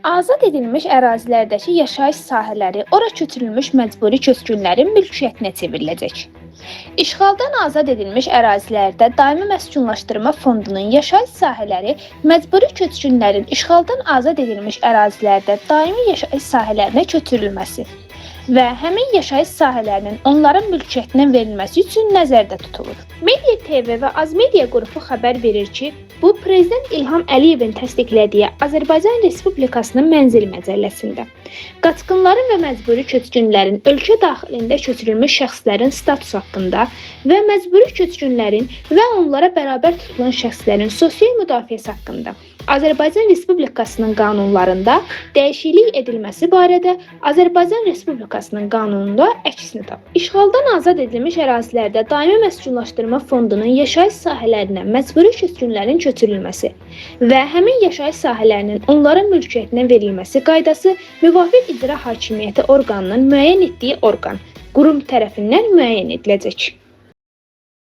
Azad edilmiş ərazilərdəki yaşayış sahələri ora köçürülmüş məcburi köçkünlərin mülkiyyətinə çevriləcək. İşğaldan azad edilmiş ərazilərdə daimi məskunlaşdırma fondunun yaşayış sahələri məcburi köçkünlərin işğaldan azad edilmiş ərazilərdə daimi yaşayış sahələrinə köçürülməsi və həmin yaşayış sahələrinin onların mülkiyyətinə verilməsi üçün nəzərdə tutulur. Media TV və Azmedia qrupu xəbər verir ki, bu Prezident İlham Əliyevin təsdiqlədiyi Azərbaycan Respublikasının mənzil məcəlləsində qaçqınların və məcburi köçkünlərin ölkə daxilində köçürülmüş şəxslərin statusu haqqında və məcburi köçkünlərin və onlara bərabər tutulan şəxslərin sosial müdafiəsi haqqında Azərbaycan Respublikasının qanunlarında dəyişiklik edilməsi barədə Azərbaycan Respublikasının qanununda əksini tapır. İşğaldan azad edilmiş ərazilərdə daimi məskunlaşdırma fondunun yaşayış sahələrinə məcburi köçkünlərin köçürülməsi və həmin yaşayış sahələrinin onların mülkiyyətinə verilməsi qaydası müvafiq icra hakimiyyəti orqanının müəyyən etdiyi orqan, qurum tərəfindən müəyyən ediləcək.